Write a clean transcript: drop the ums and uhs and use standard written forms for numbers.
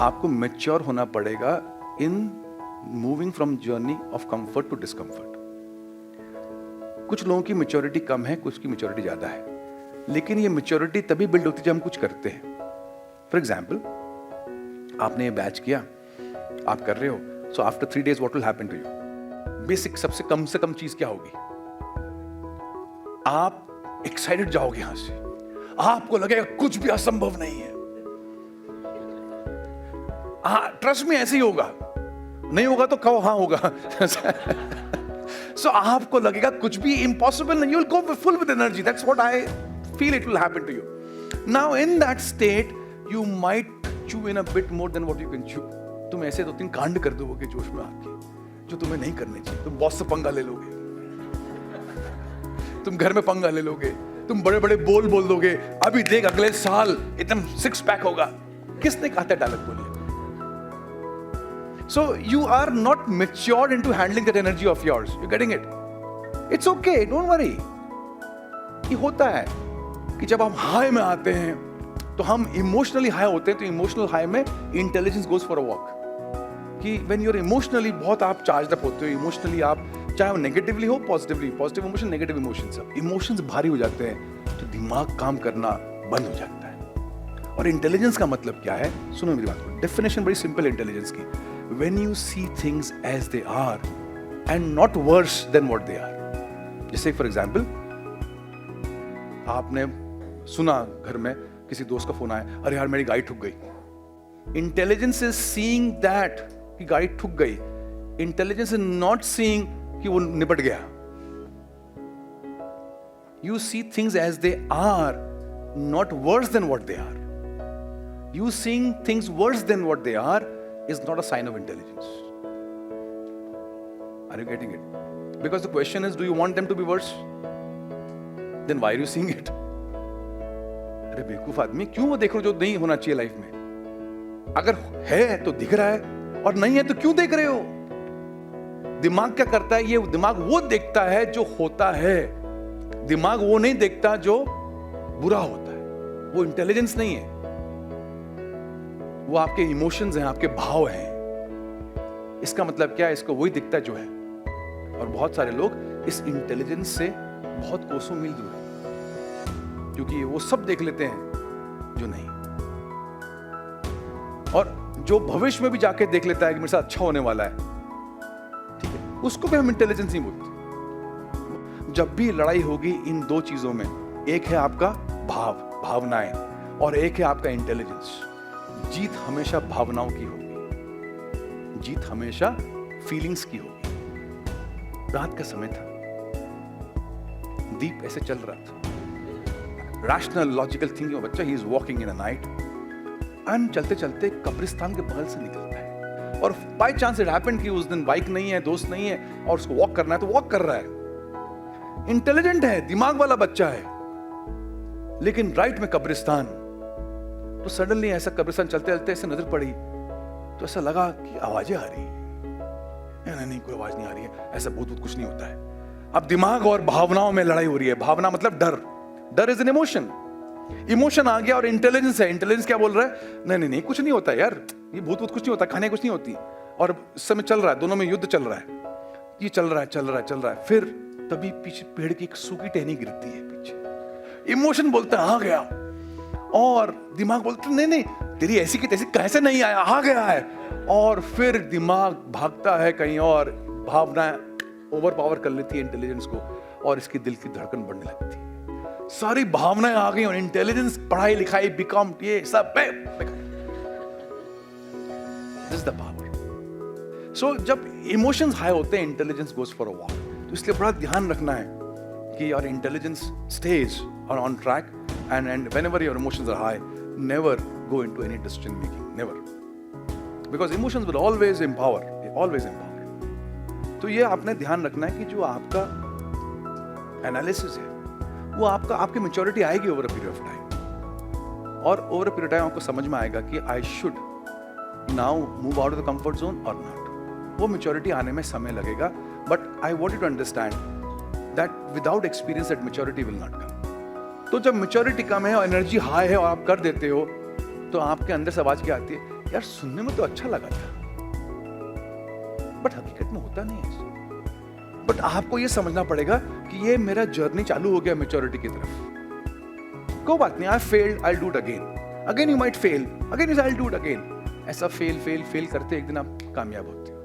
आपको मैच्योर होना पड़ेगा in moving from journey of comfort to discomfort. कुछ लोगों की मैच्योरिटी कम है, कुछ की मैच्योरिटी ज्यादा है, लेकिन ये मैच्योरिटी तभी बिल्ड होती है जब हम कुछ करते हैं। फॉर एग्जाम्पल, आपने ये बैच किया, आप कर रहे हो, so after 3 days what will happen to you? Basic सबसे कम से कम चीज क्या होगी? आप एक्साइटेड जाओगे यहां से, आपको लगेगा कुछ भी असंभव नहीं है। हाँ, ट्रस्ट में ऐसे ही होगा, नहीं होगा तो कहो हाँ होगा। So आपको लगेगा कुछ भी impossible नहीं, you'll go full with energy. That's what I feel it will happen to you. Now in that state, you might chew in a bit more than what you can chew. तुम ऐसे 2-3 कांड कर दोगे जोश में आके, जो तुम्हें नहीं करने चाहिए। तुम बॉस से पंगा ले लोगे, तुम घर में पंगा ले लोगे, तुम बड़े बड़े बोल दोगे, अभी देख अगले साल एकदम 6 पैक होगा। किसने कहा था डायलॉग बोलिए? So you are not matured into handling that energy of yours. You're getting it? It's okay, don't worry. ये होता है कि जब हम हाई में आते हैं तो हम इमोशनली हाई होते हैं, तो इमोशनल हाई में intelligence goes for a walk. कि व्हेन यूर इमोशनली बहुत आप चार्ज अप होते हो, इमोशनली आप चाहे वो नेगेटिवली हो positively, positive emotion negative emotion, सब इमोशंस भारी हो जाते हैं तो दिमाग काम करना बंद हो जाता है। और इंटेलिजेंस का मतलब क्या है? सुनो मेरी बात को, डेफिनेशन बड़ी सिंपल है इंटेलिजेंस की। When you see things as they are and not worse than what they are. जैसे फॉर एग्जाम्पल, आपने सुना घर में किसी दोस्त का फोन आया, अरे यार मेरी गाड़ी ठुक गई। इंटेलिजेंस इज सीइंग दैट कि गाड़ी ठुक गई, इंटेलिजेंस इज नॉट सीइंग कि वो निपट गया। You see things as they are, not worse than what they are. You seeing things worse than what they are is not a sign of intelligence. Are you getting it? Because the question is, do you want them to be worse? Then why are you seeing it? अरे बेवकूफ आदमी, क्यों वो देख रहे हो जो नहीं होना चाहिए लाइफ में? अगर है तो दिख रहा है, और नहीं है तो क्यों देख रहे हो? दिमाग क्या करता है? ये दिमाग वो देखता है जो होता है, दिमाग वो नहीं देखता जो बुरा होता है। वो इंटेलिजेंस नहीं है, वो आपके इमोशंस हैं, आपके भाव हैं। इसका मतलब क्या है? इसको वही दिखता है जो है। और बहुत सारे लोग इस इंटेलिजेंस से बहुत कोसों मील दूर हैं, क्योंकि वो सब देख लेते हैं जो नहीं, और जो भविष्य में भी जाके देख लेता है कि मेरे साथ अच्छा होने वाला है, ठीक है, उसको भी हम इंटेलिजेंस नहीं बोलते। जब भी लड़ाई होगी इन दो चीजों में, एक है आपका भावनाएं, और एक है आपका इंटेलिजेंस। जीत हमेशा भावनाओं की होगी, जीत हमेशा फीलिंग्स की होगी। रात का समय था, दीप ऐसे चल रहा था, रैशनल लॉजिकल थिंकिंग बच्चा, he is walking in a night, and चलते चलते कब्रिस्तान के बगल से निकलता है, और बाय चांस इट हैपेंड कि उस दिन बाइक नहीं है, दोस्त नहीं है, और उसको वॉक करना है तो वॉक कर रहा है। इंटेलिजेंट है, दिमाग वाला बच्चा है, लेकिन राइट में कब्रिस्तान। तो सडनली ऐसा कब्रिस्तान चलते चलते ऐसे नजर पड़ी, तो ऐसा लगा कि आवाजें आ रही है। नहीं कोई आवाज नहीं आ रही है, ऐसा भूत कुछ नहीं होता है। अब दिमाग और भावनाओं में लड़ाई हो रही है। भावना मतलब डर, डर इज एन इमोशन, इमोशन आ गया, और इंटेलिजेंस है, इंटेलिजेंस क्या बोल रहा है? नहीं कुछ नहीं होता यार, ये भूत कुछ नहीं होता, खाने कुछ नहीं होती। और इस समय चल रहा है, दोनों में युद्ध चल रहा है, ये चल रहा है। फिर तभी पीछे पेड़ की एक सूखी टहनी गिरती है पीछे। इमोशन बोलता है आ गया, और दिमाग बोलता नहीं तेरी ऐसी की तैसी कैसे नहीं आया, आ गया है। और फिर दिमाग भागता है कहीं और, भावना ओवर पावर कर लेती है इंटेलिजेंस को, और इसकी दिल की धड़कन बढ़ने लगती है। सारी भावनाएं आ गई और इंटेलिजेंस, पढ़ाई लिखाई, बीकॉम, ये सब दिस द पावर। सो जब इमोशंस हाई होते हैं, intelligence goes for a walk. तो इसलिए बड़ा ध्यान रखना है कि your intelligence stage on track, and whenever your emotions are high, never go into any decision making, never, because emotions will always empower. तो ये आपने ध्यान रखना है कि जो आपका एनालिसिस है, वो आपकी मैच्योरिटी आएगी over a period of time, और ओवर अ पीरियड टाइम आपको समझ में आएगा कि I should now move out of the comfort zone और नॉट। वो मैच्योरिटी आने में समय लगेगा, but I want you to understand that without experience that maturity will not come. तो जब मैच्योरिटी कम है और एनर्जी हाई है और आप कर देते हो, तो आपके अंदर से आवाज क्या आती है? यार सुनने में तो अच्छा लगा था, बट हकीकत में होता नहीं है। बट आपको ये समझना पड़ेगा कि ये मेरा जर्नी चालू हो गया मैच्योरिटी की तरफ। कोई बात नहीं, I failed, I do it again, again you might fail, again I do it again. ऐसा फेल फेल फेल करते एक दिन आप कामयाब होते हो।